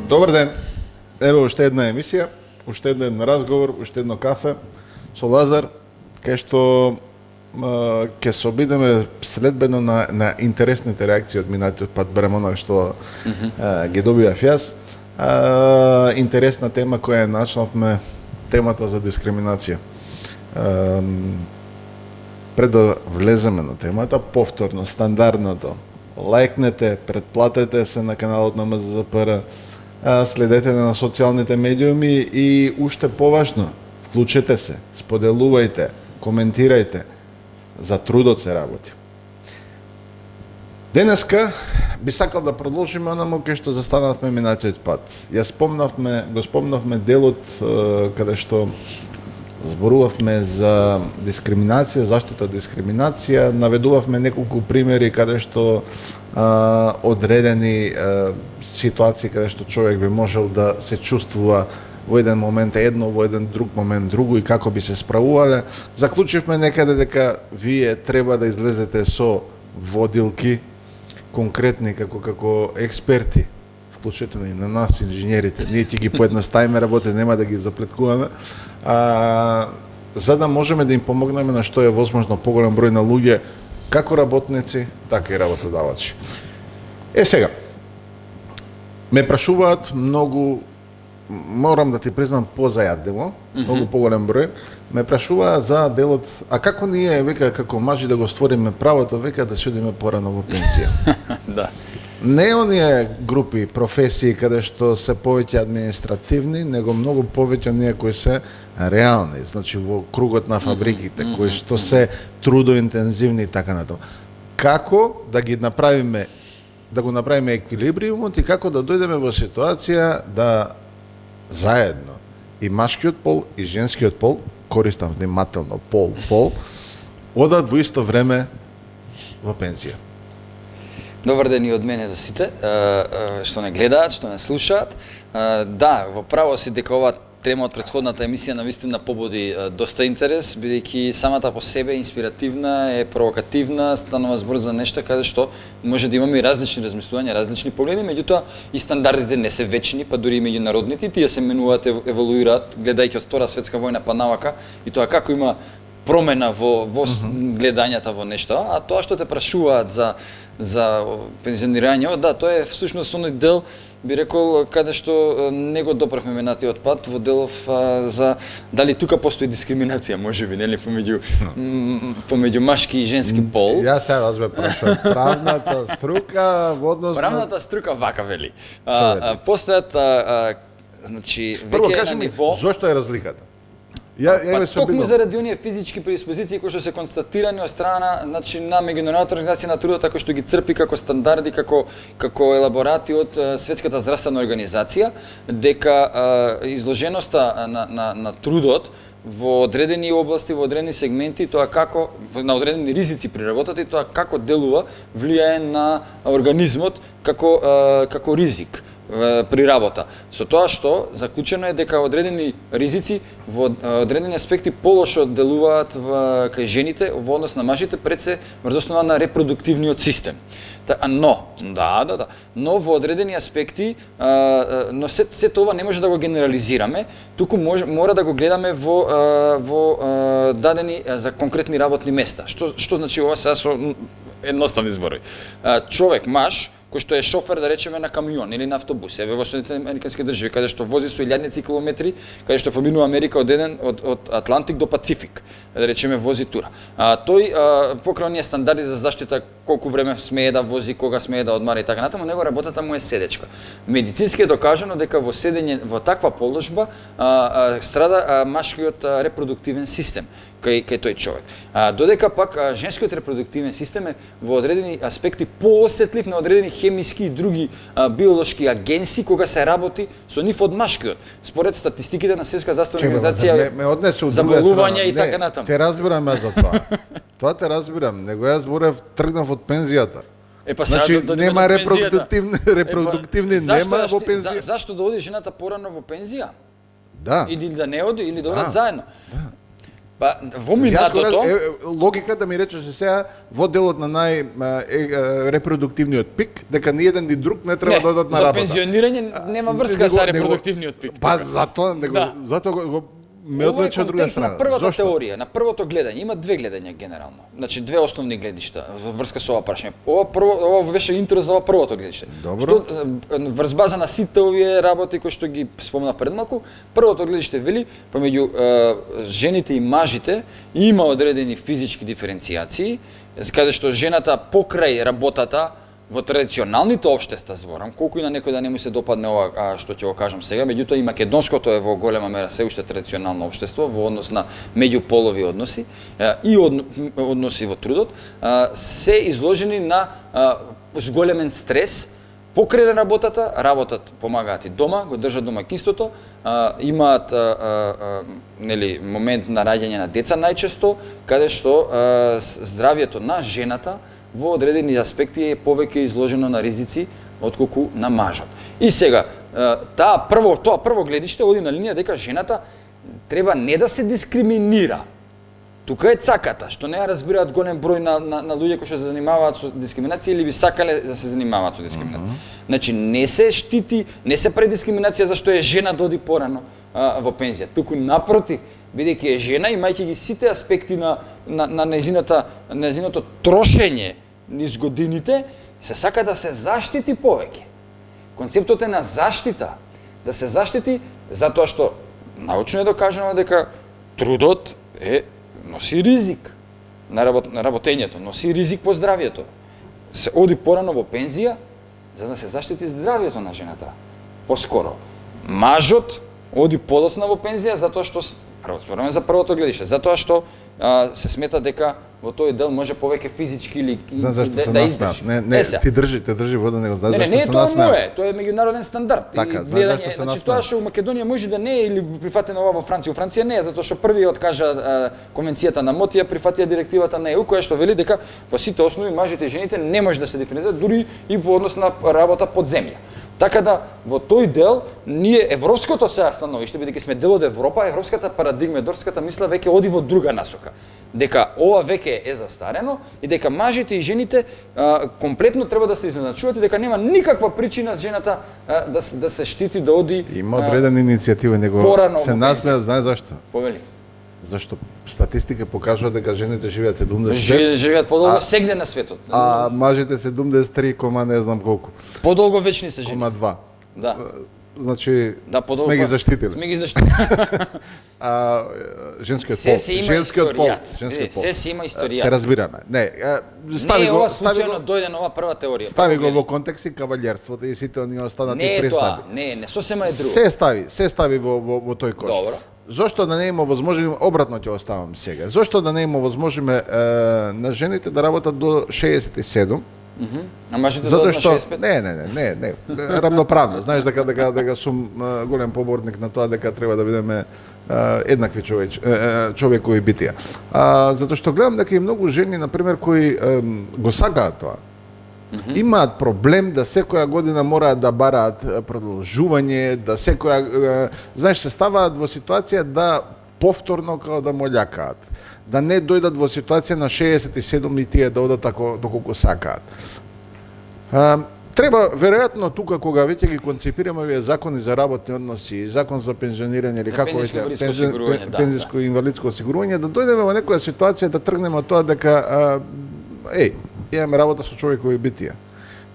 Добар ден. Еве уште една емисија, уште еден разговор, уште едно кафе со Лазар, кај што ќе се обидеме следбено на интересните реакции од минатиот пат, барем она што ги добивав јас. Интересна тема која ја начнавме, темата за дискриминација. Пред да влеземе на темата, повторно, стандардното, лајкнете, претплатете се на каналот на МЗЗПР, следете на социјалните медиуми и уште поважно, вклучете се, споделувајте, коментирајте, за трудот се работи. Денеска би сакал да продолжиме онамо кај што застанавме минатиот пат. Го спомнавме делот каде што зборувавме за дискриминација, заштита од дискриминација, наведувавме неколку примери каде што одредени ситуации каде што човек би можел да се чувствува во еден момент едно, во еден друг момент друго и како би се справувале. Заклучивме некаде дека вие треба да излезете со водилки конкретни како експерти, вклучително и на нас инженерите. Ние ќе ги поедноставиме работите, нема да ги заплеткуваме. За да можеме да им помогнеме на што е возможно поголем број на луѓе, како работници, така и работодавачи. Сега, ме прашуваат многу, морам да ти признам позајадливо, многу поголем број, ме прашуваа за делот, а како ние, века, како мажи да го створиме правото, века да се одиме порано во пензија. Да. Не оние групи, професии каде што се повеќе административни, него многу повеќе оние кои се реални, значи во кругот на фабриките, кои што се трудоинтензивни и така натаму. Како да ги направиме, да го направиме еквилибриумот и како да дојдеме во ситуација да заедно и машкиот пол и женскиот пол, користам внимателно пол, одат во исто време во пензија. Добар ден и од мене до сите, што не гледаат, што не слушаат. Да, во право си дека оваа тема од претходната емисија навистина побуди доста интерес, бидејќи самата по себе е инспиративна, е провокативна, станува збор за нешто каде што може да имаме и различни размислувања, различни погледи, меѓутоа и стандардите не се вечни, па дури и меѓународните, тие се менуваат, еволуираат, гледајќи од Втора светска војна па навака, и тоа како има промена во гледањата во нешто, а тоа што те прашуваат за пензионирање, да, тоа е всушност оној дел, би рекол, каде што не го допревме минатиот пат, во делов за дали тука постои дискриминација, можеби, нели, помеѓу машки и женски пол. Јас сега вас бе прашувам, правната струка во однос на... Правната струка вака вели. Постојат, значи, веќе на ниво... Зошто е разликата? Токму заради оние физички предиспозиции кои што се констатирани од страна, значи, на меѓународната организација на трудот, кој што ги црпи како стандарди, како елаборати од Светската здравствена организација, дека изложеноста на трудот во одредени области, во одредени сегменти, тоа како на одредени ризици при работата и тоа како делува, влијае на организмот како ризик при работа. Со тоа што заклучено е дека одредени ризици во одредени аспекти полошо делуваат кај жените во однос на мажите пред се врз основа на репродуктивниот систем. Но во одредени аспекти, но се тоа не може да го генерализираме, туку мора да го гледаме во дадени за конкретни работни места. Што значи ова сега со едноставни зборови? Човек, маж, кој што е шофер, да речеме, на камион или на автобус, еве во Соединетите американски држави, каде што вози со илјадници километри, каде што поминува Америка од Атлантик до Пацифик, да речеме, вози тура. Тој покрај оние стандарди за заштита, колку време смее да вози, кога смее да одмара и така натаму, него работата му е седечка. Медицински е докажано дека во седење во таква положба страда машкиот репродуктивен систем кај тој човек. Додека пак женскиот репродуктивен систем е во одредени аспекти поосетлив на одредени хемиски и други биолошки агенси кога се работи со нив од машкиот. Според статистиките на Светска здравствена организација за болувања и така натаму. Те разбирам за тоа. Тоа те разбирам, него јас зборев тргнав од пензијата. Значи нема репродуктивни нема во пензија. Зашто да оди жената порано во пензија? Да. Или да не оди, или да одат заедно. Па во минатото логиката ми речеше сега во делот на репродуктивниот пик дека ни еден ни друг не треба да одат на работа. За пензионирање нема врска со репродуктивниот пик. Па затоа го ме одлече од друга страна. На првата теорија, на првото гледање, има две гледања генерално. Значи две основни гледишта во врска со ова прашање. Ова беше интерес за ова првото гледиште. Добро. Врз база на сите овие работи кои што ги спомна пред малку, првото гледиште вели помеѓу жените и мажите има одредени физички диференцијации, каде што жената покрај работата во традиционалните општества зборам, колку и на некој да не му се допадне ова што ќе го кажам сега, меѓутоа и македонското е во голема мера се уште традиционално општество во однос на меѓуполови односи и односи во трудот, се изложени на зголемен стрес покрај работата, работат помагаат и дома, го држат домаќинството, имаат нели момент на раѓање на деца најчесто, каде што здравјето на жената во одредени аспекти е повеќе изложено на ризици отколку на мажот. И сега, тоа прво гледиште оди на линија дека жената треба не да се дискриминира. Тука е цаката, што не ја разбираат голем број на луѓе кои што се занимаваат со дискриминација или би сакале да се занимаваат со дискриминација. Значи не се штити, не се прави дискриминација зашто е жена да оди порано во пензија. Туку напротив, бидејќи е жена, имајќи ги сите аспекти на незиното трошење низ годините, се сака да се заштити повеќе. Концептот е на заштита, да се заштити затоа што научно е докажано дека трудот носи ризик на работењето, носи ризик по здравјето. Се оди порано во пензија за да се заштити здравјето на жената. Поскоро, мажот оди подоцна во пензија затоа што зборуваме за првото гледиште, затоа што се смета дека во тој дел може повеќе физички или да издржи. Не, ти држи вода, не го знаеш зашто се насмеа. Не, тоа е меѓународен стандард. Така, знаеш зашто се насмеа. Значи тоа што у Македонија може да не е или прифатено ова во Франција, у Франција не е затоа што први откажа конвенцијата на МОТ и ја прифатија директивата на ЕУ која што вели дека во сите основи мажите и жените не може да се диференцираат дури и во однос на работа под земја. Така да во тој дел ние европското сега становиште, бидејќи сме дел од Европа, европската парадигма, европската мисла веќе оди во друга насока. Дека ова веќе е застарено и дека мажите и жените комплетно треба да се изначуваат и дека нема никаква причина жената да се штити да оди. Има одредена иницијатива, него се насмеа, знае зашто? Повели. Зашто статистика покажува дека жените живеат 70 живеат подолго сегде на светот. А мажите 73, не знам колку. Подолго вечни се жени. 2. Да. Значи сме ги заштитили. Сме ги заштитили. Женскиот пол. Се си има историја. Се разбираме. Не, стави го, дојде на ова прва теорија. Стави го во контекст и кавалјерството и сите оние останати представи. Не, сосема е друго. Се стави во тој кош. Добро. Зошто да не има возможно, обратно ќе оставам сега. Зошто да не има возможно на жените да работат до 67? А мажите затоа до што 65? Не, рамноправно. Знаеш дека сум голем поборник на тоа дека треба да бидеме еднакви човекови битија. Затоа што гледам дека и многу жени на пример кои го сакаат тоа. Имаат проблем да секоја година мораат да бараат продолжување, да секоја, знаеш, се ставаат во ситуација да повторно као да молјакаат, да не дојдат во ситуација на 67 и тие да одат ако доколку сакаат. Треба веројатно тука кога веќе ги концепираме овие закони за работни односи, закон за пензионирање или како пензиско и инвалидско осигурување, да дојдеме во некоја ситуација да тргнеме од тоа дека имаме работа со човекови битија.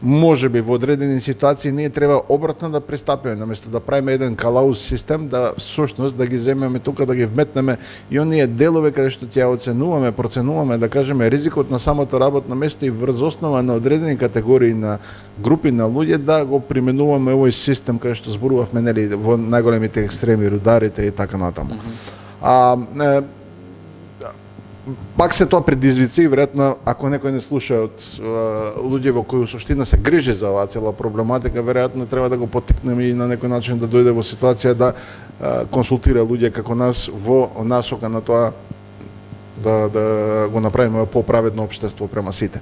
Може би во одредени ситуации ние треба обратно да пристапиме, наместо да правиме еден калауз систем, да всушност да ги земеме тука, да ги вметнеме и оние делови каде што ќе оценуваме, проценуваме, да кажеме ризикот на самото работно место и врз основа на одредени категории на групи на луѓе да го применуваме овој систем каде што зборувавме нели во најголемите екстреми, рударите и така натаму. Пак се тоа предизвици и веројатно ако некој не слуша од луѓе во кои суштина се грижи за оваа цела проблематика, веројатно треба да го поттикнеме и на некој начин да дојде во ситуација да консултира луѓе како нас во насока на тоа да го направиме поправедно општество према сите.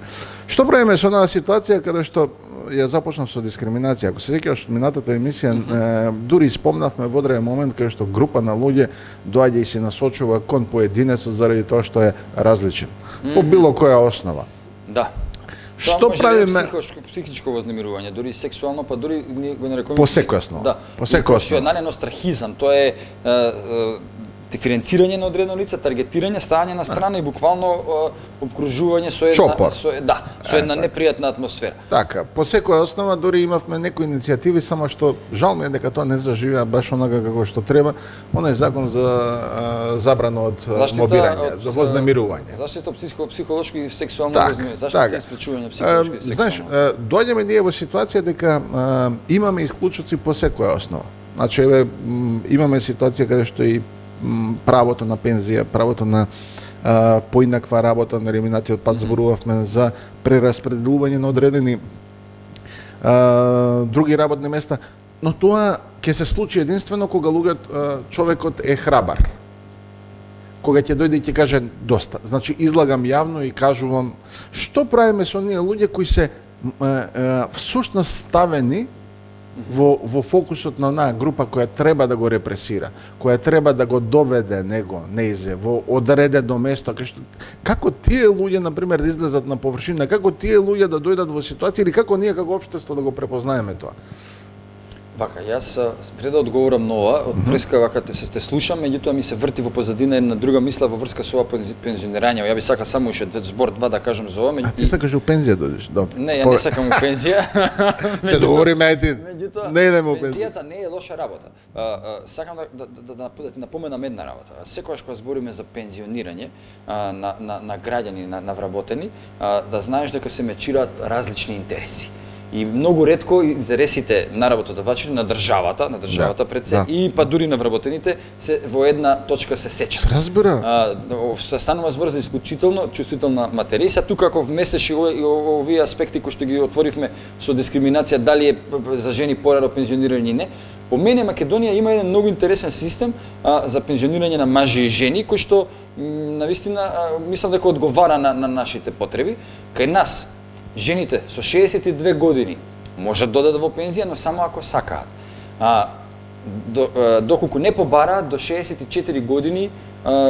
Што правиме со онаа ситуација каде што ја започнав со дискриминација. Ако се сеќаваш од минатата емисија, дури спомнавме во одреден момент кај што група на луѓе доаѓа и се насочува кон поединецот заради тоа што е различен. По било која основа. Да. Што правиме? Психичко вознемирување, дури сексуално, па дури го нарекуваме по секоја основа. Да. По секоја основа. Тоа е острахизам, тоа е диференцирање на одредено лице, таргетирање, стајање на страна и буквално обкружување со една непријатна атмосфера. Така, по секоја основа дури имавме некои иницијативи, само што жал ми е дека тоа не заживеа баш онака како што треба. Онај закон за забрана од мобирање, за вознемирување. Заштита психолошки и сексуално вознемирување, заштита и спречување психолошки и сексуално. Знаеш, доаѓаме ние во ситуација дека имаме исклучоци по секоја основа. Значи, имаме ситуација каде што и правото на пензија, правото на поинаква работа, на минатиот пат зборувавме за прераспределување на одредени други работни места, но тоа ќе се случи единствено кога човекот е храбар. Кога ќе дојде и ќе каже доста. Значи, излагам јавно и кажувам што правиме со оние луѓе кои се всушност ставени во фокусот на онаа група која треба да го репресира, која треба да го доведе него неизе во одредено место, како тие луѓе на пример да излезат на површина, како тие луѓе да дојдат во ситуација или како ние како општество да го препознаеме тоа. Вака, јас пред да одговорам на ова, од преска вака те слушам, меѓутоа ми се врти во позадина една друга мисла во врска со ова пензионирање. Ја би сака само уште збор два да кажам за ова. А ти сакаш у пензија дојдеш? Добро. Не, ја не сакам у пензија. Се договориме един. Не идеме у пензија. Пензијата не е лоша работа. Сакам да ти напоменам една работа. Секогаш кога збориме за пензионирање на граѓани, на вработени, да знаеш дека се мечираат различни интереси. И многу ретко интересите на работодавачите на државата пред се, и па дури на вработените се во една точка се сечат. Разбира. Станува збор за исклучително чувствителна материја. И тука ако вместиш и овие аспекти кои што ги отворивме со дискриминација, дали е за жени порано пензионирање или не, по мене Македонија има еден многу интересен систем за пензионирање на мажи и жени, кој што навистина мислам дека одговара на нашите потреби. Кај нас жените со 62 години можат да одат во пензија, но само ако сакаат. Доколку не побараат, до 64 години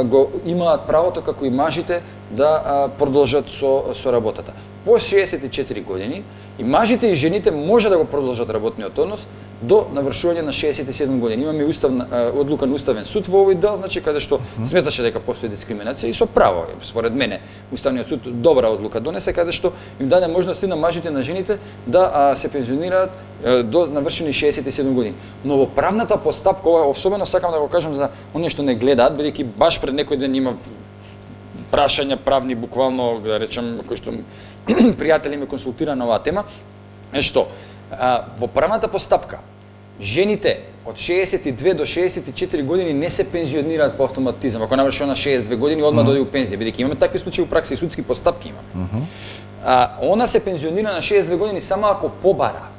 го имаат правото, како и мажите, да продолжат со работата. По 64 години и мажите и жените може да го продолжат работниот однос до навршување на 67 години. Имаме одлука на Уставен суд во овој дел, значи каде што сметаше дека постои дискриминација и со право, според мене, Уставниот суд добра одлука донесе каде што им даде можности на мажите и на жените да се пензионираат до навршени 67 години. Но во правната постапка, особено сакам да го кажам за оние што не гледаат, бидејќи баш пред некој ден има прашања правни, буквално, да речем, кои што пријатели ме консултира на оваа тема, е што во правната постапка жените од 62 до 64 години не се пензионираат по автоматизам. Ако наврши на 62 години, одма дојде у пензија, бидејќи имаме такви случаи у пракса и судски постапки имаме. Она се пензионира на 62 години само ако побара.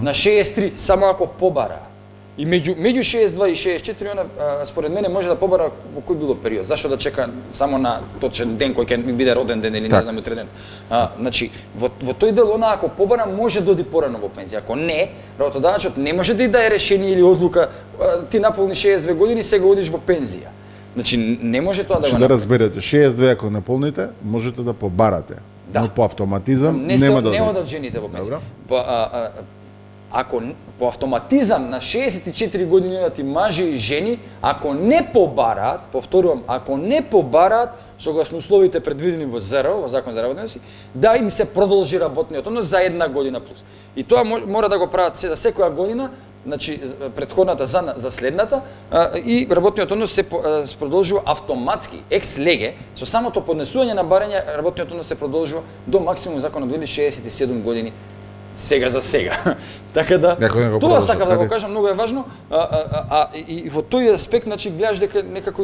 На 63 само ако побара. И меѓу 62 и 64 она според мене може да побара во кој било период. Зашто да чека само на точен ден кој ќе ми биде роден ден или не знам утре ден. Значи во тој дел она ако побара може да оди порано во пензија. Ако не, работодавачот не може да и даде решение или одлука ти наполни 62 години сега одиш во пензија. Значи не може тоа да го направи. Да разберете, 62 ако наполните, можете да побарате. Но по автоматизам нема да. Не одат жените во пензија. Ако по автоматизам на 64 години одат и мажи и жени, ако не побараат, повторувам, ако не побараат, согласно условите предвидени во ЗРО, во Закон за работни односи, да им се продолжи работниот однос за една година плюс. И тоа мора да го прават за секоја година, значи претходната за следната, и работниот однос се продолжува автоматски, екс леге, со самото поднесување на барање, работниот однос се продолжува до максимум законот вели 67 години. Сега за сега. Така да, тоа сакам да го кажам, многу е важно, и во тој аспект, значи, гледаш дека некако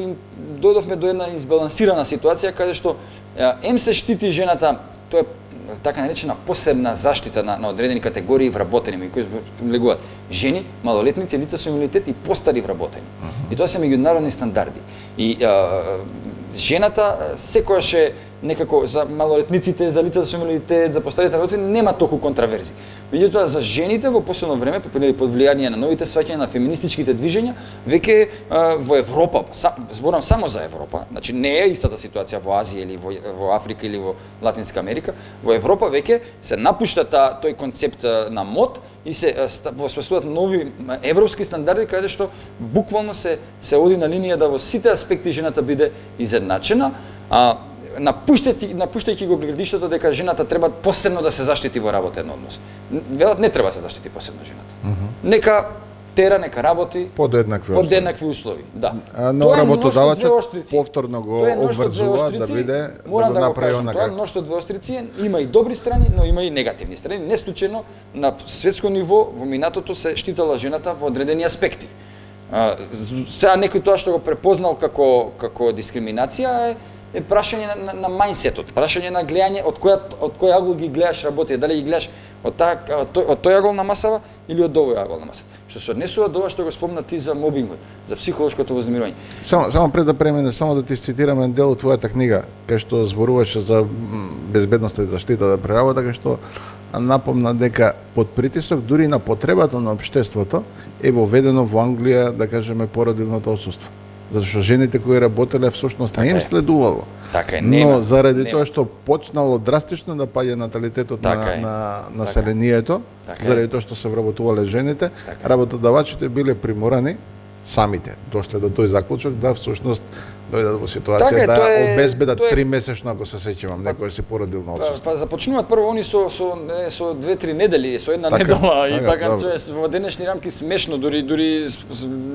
дојдовме до една избалансирана ситуација, каде што ем се штити жената, тоа е така наречена посебна заштита на одредени категории вработени, кои влегуваат жени, малолетници, лица со инвалидитет и постари вработени. И тоа се меѓународни стандарди. И жената секогаш е некако за малолетниците, за лицата со инвалидитет, за постарите работи нема толку контраверзи. Меѓутоа за жените во последно време, под влијание на новите сваќања на феминистичките движења, веќе во Европа, зборам само за Европа, значи не е истата ситуација во Азија или во Африка или во Латинска Америка, во Европа веќе се напушта тој концепт на мод и се воспоставуваат нови европски стандарди каде што буквално се оди на линија да во сите аспекти жената биде изедначена, напуштајќи го градиштето дека жената треба посебно да се заштити во работен однос. Велат не треба да се заштити посебно жената. Нека тера, нека работи под еднакви услови. Да. Но работодавачот повторно го обврзува да биде да го направи онака. Тоа мношто две острици, има и добри страни, но има и негативни страни. Не случајно на светско ниво во минатото се штитала жената во одредени аспекти. Сега некој тоа што го препознал како дискриминација е прашање на мајнсетот, прашање на гледање од кој агол ги гледаш работи, дали ги гледаш од тој агол на масава или од овој агол на масава. Што се однесува до ова што го спомна ти за мобингот, за психолошкото вознемирување. Само пред да премине, само да ти цитирам еден дел од твојата книга, кај што зборуваше за безбедноста и заштитата при работа, кај што напомна дека под притисок дури на потребата на општеството е воведено во Англија, да кажеме, породилното отсуство. Затоа што жените кои работеле всушност не им следувало. Така е, но заради тоа што почнало драстично да паѓа наталитетот на населението, заради тоа што се вработувале жените, работодавачите биле приморани самите дошле до тој заклучок да всушност дојдат во ситуација да обезбедат 3-месечно, ако се сеќавам, некој се породил на отсуство. Па започнуваат прво они со 2-3 недели, со една недела и така во денешни рамки смешно, дури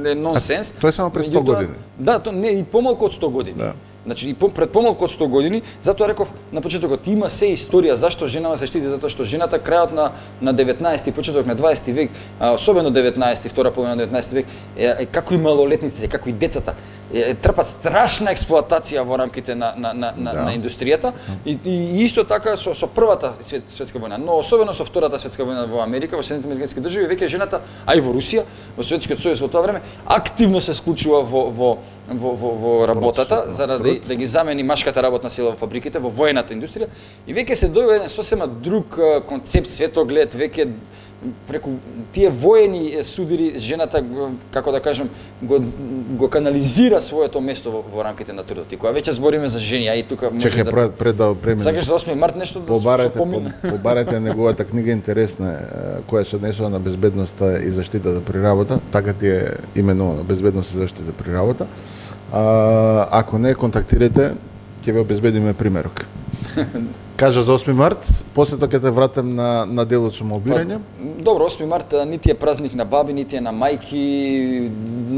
е нонсенс. Тоа е само пред 100 години. Да, тоа не и помалку од 100 години. Значи, и пред помалку од 100 години, затоа реков на почетокот, има се историја зашто женава се штити, затоа што жената крајот на 19 почеток на 20 век, особено 19 втора половина на 19 век, како и малолетниците, како и децата, трпат страшна експлоатација во рамките на индустријата и исто така со првата светска војна, но особено со втората светска војна во Америка, во Соединетите американски држави, веќе жената, а и во Русија, во Советскиот сојуз во тоа време, активно се склучува во работата, за да ги замени машката работна сила во фабриките, во воената индустрија, и веќе се дојде еден сосема друг концепт, светоглед, веќе преку тие воени судири жената, како да кажем, го канализира своето место во рамките на трудот. И кога веќе збориме за жени, а и тука може да пред да преминеш. Сакаш за 8 март нешто да спомине? Побарете неговата книга интересна, која се однесува на безбедноста и заштитата при работа, така ти е именувана, безбедност и заштита при работа. Ако не контактирате, ќе ве обезбедиме примерок. Кажа за 8 март, после тоа ќе те вратам на делот со мобирање. Добро, 8 март нити е празник на баби, нити е на мајки,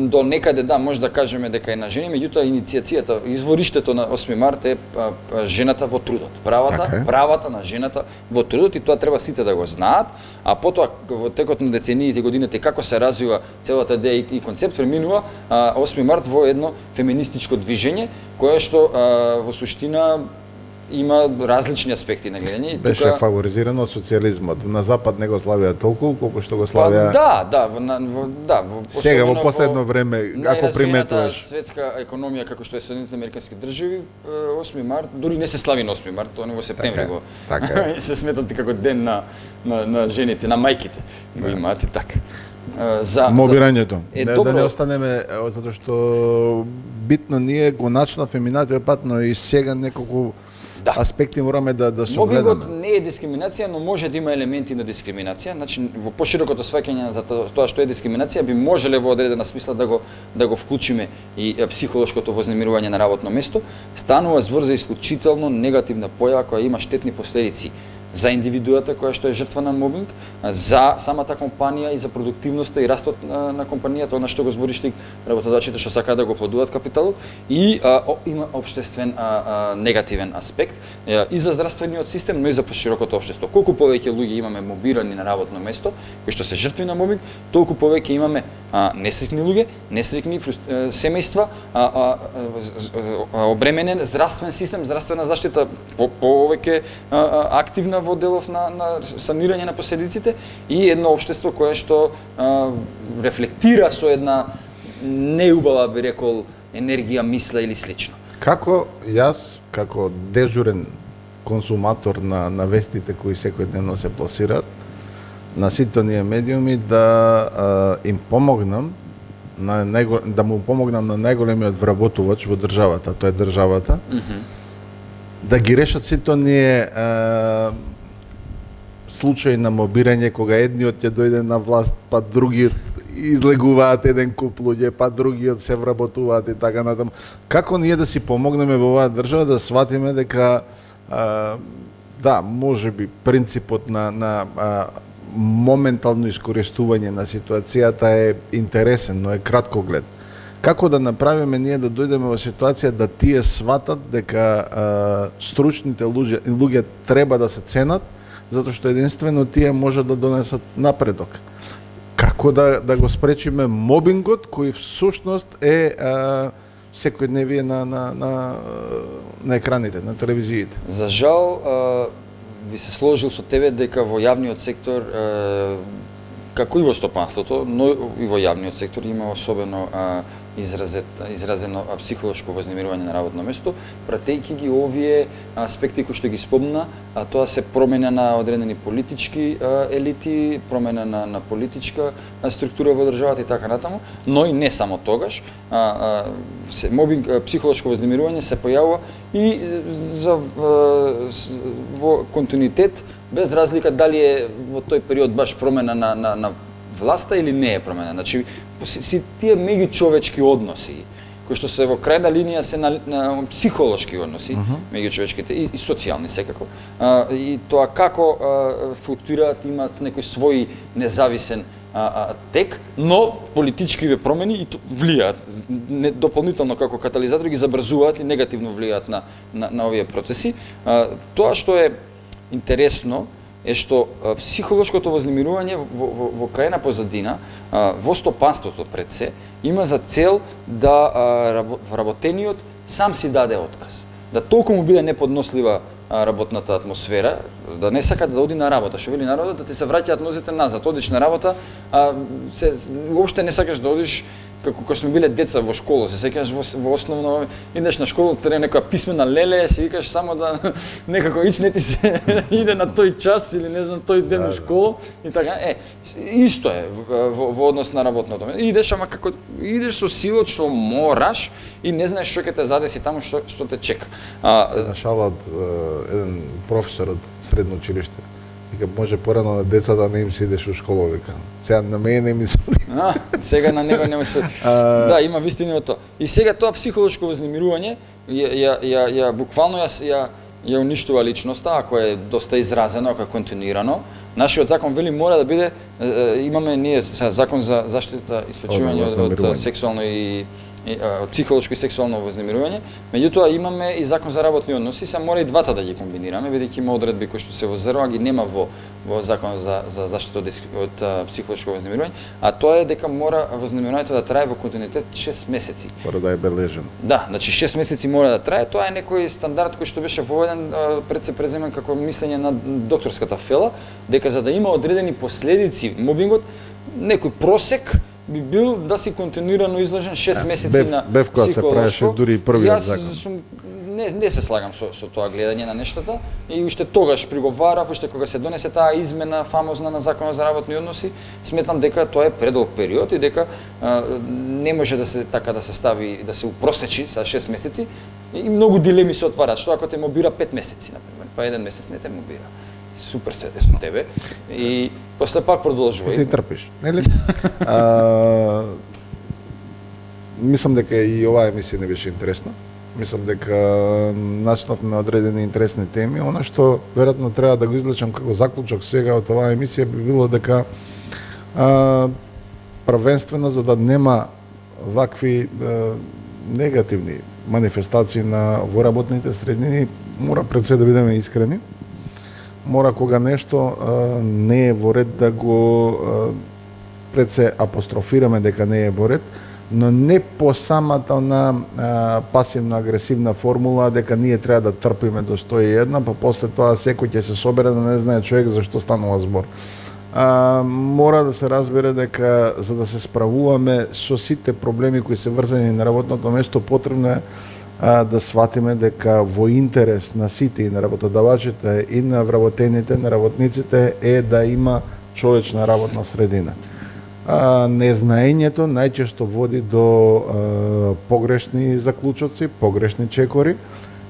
до некаде да, може да кажеме дека е на жени, меѓутоа иницијацијата, извориштето на 8 март е жената во трудот. Правата на жената во трудот, и тоа треба сите да го знаат, а потоа во текот на децениите и годините како се развива целата идеја и концепт преминува 8 март во едно феминистичко движење кое што во суштина има различни аспекти на гледање. Беше фаворизирано од социјализмот. На запад не го славија толку колку што го славија. Сега во последно време, ако приметуваш, светска економија како што е Соединетите американски држави, 8 март, дури не се слави на 8 март, тоа не во септември го. Така се сметат како ден на жените, на мајките. Го имаат и така. Мобирањето. Да не останеме, затоа што битно ние го начнавме минатиот пат, но и сега неколку аспекти мораме да согледаме. Мобингот не е дискриминација, но може да има елементи на дискриминација. Значи, во поширокото сваќање за тоа што е дискриминација, би можеле во одредена смисла да го вклучиме и психолошкото вознемирување на работно место. Станува збор за исклучително негативна појава која има штетни последици за индивидуата која што е жртва на мобинг, за самата компанија и за продуктивноста и растот на компанијата, она што го збориш ти, работодачите што сакаат да го плодуваат капиталот, и има општествен негативен аспект и за здравствениот систем, но и за поширокото општество. Колку повеќе луѓе имаме мобирани на работно место, кои што се жртви на мобинг, толку повеќе имаме несреќни луѓе, несреќни семејства, обременен здравствен систем, здравствена заштита повеќе активна во делов на санирање на последиците и едно општество кое што рефлектира со една неубава, би рекол, енергија, мисла или слично. Како јас, како дежурен консуматор на вестите кои секојдневно се пласираат на сите оние медиуми, да им помогнам да му помогнам на најголемиот вработувач во државата, тоа е државата, да ги решат сите оние случаи на мобирање, кога едниот ќе дојде на власт, па другиот излегуваат еден куп луѓе, па другиот се вработуваат и така натаму. Како ние да си помогнеме во оваа држава да сватиме дека да, можеби принципот на моментално искористување на ситуацијата е интересен, но е краткоглед. Како да направиме ние да дојдеме во ситуација да тие сватат дека стручните луѓе треба да се ценат, затоа што единствено тие може да донесат напредок. Како да го спречиме мобингот, кој всушност е секојдневие на екраните, на телевизиите? За жал, би се сложил со тебе дека во јавниот сектор, како и во стопанството, но и во јавниот сектор има особено изразено психолошко вознемирување на работно место, пратејќи ги овие аспекти кои што ги спомна, а тоа се промена на одредени политички елити, промена на политичка структура во државата и така натаму, но и не само тогаш. Мобинг, психолошко вознемирување се појавува и во континуитет, без разлика дали е во тој период баш промена на власта или не е промена. Значи, си тие меѓучовечки односи, кои што се во крајна линија се на психолошки односи, меѓучовечките и социјални секако, и тоа како флуктуираат, имаат некој свој независен тек, но политичкиве промени и влијаат дополнително како катализатори, ги забрзуваат и негативно влијаат на овие процеси. Тоа што е интересно е што психолошкото вознемирување во крајна позадина, во стопанството пред се, има за цел да вработениот сам си даде отказ. Да толку му биде неподнослива работната атмосфера, да не сака да оди на работа. Што вели народот, да ти се враќаат нозите назад, одиш на работа, уопште не сакаш да одиш, како кога сме биле деца во школа, се сеќаш во основно, идеш на школа, треба некоја писмена леле, си викаш само да некако не ти се иде на тој час или не знам тој ден во школа и така. Исто е во однос на работното место. Идеш, ама како идеш со силот што мораш и не знаеш што ќе те задеси таму, што те чека. На шала од еден професор од средно училиште. Вика, може порано на децата не им се идеш у школа, вика. Сега на мене не ми суди. Сега на него не ми суди. Да, има вистина во тоа. И сега тоа психолошко вознемирување буквално ја уништува личноста, ако е доста изразено, ако е континуирано. Нашиот закон вели мора да биде, имаме ние закон за заштита и спречување од сексуално и од психолошко и сексуално вознемирување, меѓутоа имаме и закон за работни односи, се мора и двата да ги комбинираме, бидејќи има одредби кои што се во ЗРО, ги нема во закон за заштита од психолошко вознемирување, а тоа е дека мора вознемирувањето да трае во континуитет 6 месеци. Мора да е бележено. Да, значи 6 месеци мора да трае, тоа е некој стандард кој што беше воведен пред се преземен како мислење на докторската фела, дека за да има одредени последици мобингот, некој просек би бил да си континуирано изложен 6 месеци на психолошко. Бев кога се правеше дури и првиот закон. Јас не се слагам со тоа гледање на нештата и уште тогаш приговарав, уште кога се донесе таа измена фамозна на Законот за работни односи, сметам дека тоа е предолг период и дека не може да се така да се стави, да се упростечи за 6 месеци и многу дилеми се отвараат. Што ако те мобира 5 месеци, например, па еден месец не те мобира. Супер се со тебе и после пак продолжувај. Се трпиш, нели? Мислам дека и оваа емисија не беше интересна. Мислам дека начнавме одредени интересни теми. Она што веројатно треба да го извлечам како заклучок сега од оваа емисија би било дека првенствено за да нема вакви негативни манифестации во работните средини, мора пред се да бидеме искрени. Мора кога нешто не е во ред да го пред се апострофираме дека не е во ред, но не по самата она пасивно-агресивна формула дека ние треба да трпиме до 101, па после тоа секој ќе се собере да не знае човек за што станува збор. Мора да се разбере дека за да се справуваме со сите проблеми кои се врзани на работното место, потребно е да сватиме дека во интерес на сите и на работодавачите и на вработените, на работниците е да има човечна работна средина. Незнаењето најчесто води до погрешни заклучоци, погрешни чекори,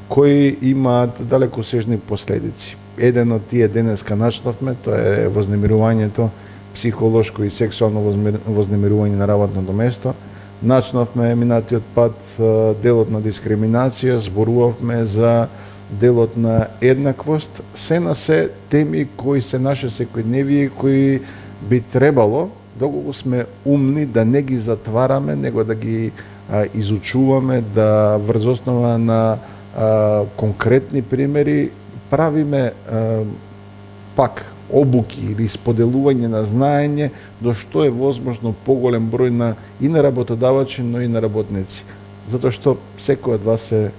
кои имаат далекосежни последици. Еден од тие денеска начнавме, тоа е вознемирувањето, психолошко и сексуално вознемирување на работното место. Начнавме минатиот пат делот на дискриминација, зборувавме за делот на еднаквост, се на се теми кои се наше секојдневие, кои би требало, доколку сме умни, да не ги затвараме, него да ги изучуваме, да врз основа на конкретни примери правиме пак обуки или споделување на знаење до што е возможно поголем број и на работодавачи, но и на работници. Затоа што секој од вас е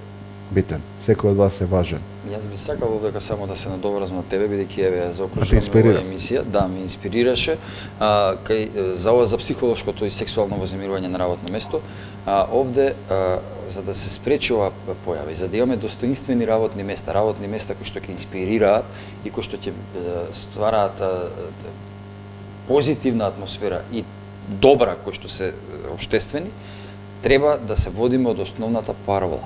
битен, секој од вас е важен. Јас би сакал овдека само да се надоврзам на тебе, бидејќи еве заокружуваме оваа емисија, да, ме инспирираше за психолошкото и сексуално вознемирување на работно место. Овде за да се спречи оваа појава и за да имаме достоинствени работни места кои што ќе инспирираат и кои што ќе ствараат позитивна атмосфера и добра кои што се општествени, треба да се водиме од основната парола.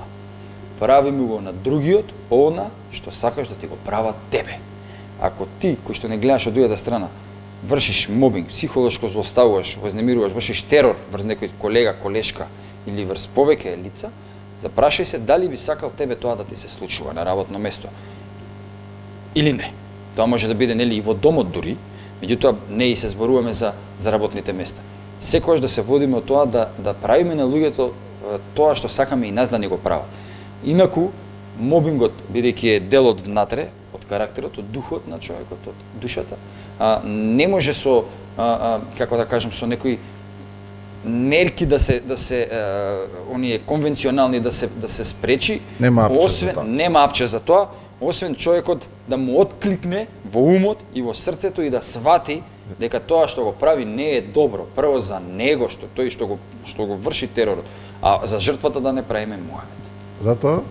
Правиме го на другиот она што сакаш да ти го прават тебе. Ако ти, кој што не гледаш од другата страна, вршиш мобинг, психолошко злоставуваш, вознемируваш, вршиш терор врз некој колега, колешка или врз повеќе лица, запрашај се дали би сакал тебе тоа да ти се случува на работно место. Или не. Тоа може да биде нели и во домот дури, меѓутоа не и се зборуваме за работните места. Секогаш да се водиме од тоа да правиме на луѓето тоа што сакаме и нас да ни го прават. Инаку, мобингот, бидејќи е дел од внатре, од карактерот, од духот на човекот, од душата, не може со, како да кажем, со некои мерки да се оние конвенционални да се спречи, нема апче за тоа, освен човекот да му откликне во умот и во срцето и да свати дека тоа што го прави не е добро, прво за него, што тој што го врши теророт, а за жртвата да не правиме муавет. Затоа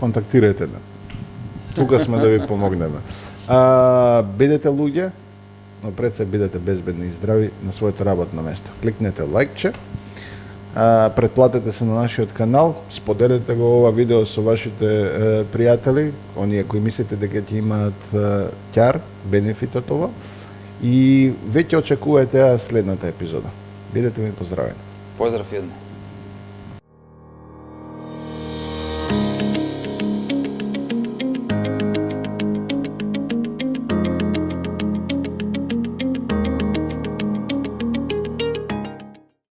контактирајте не. Тука сме да ви помогнеме. Бидете луѓе, но пред се бидете безбедни и здрави на своето работно место. Кликнете лајкче, претплатете се на нашиот канал, споделете го ова видео со вашите пријатели, оние кои мислите дека ќе имаат ќар, бенефит од ова, и веќе очекувајте следната епизода. Бидете ми поздравени. Поздрав и од мене.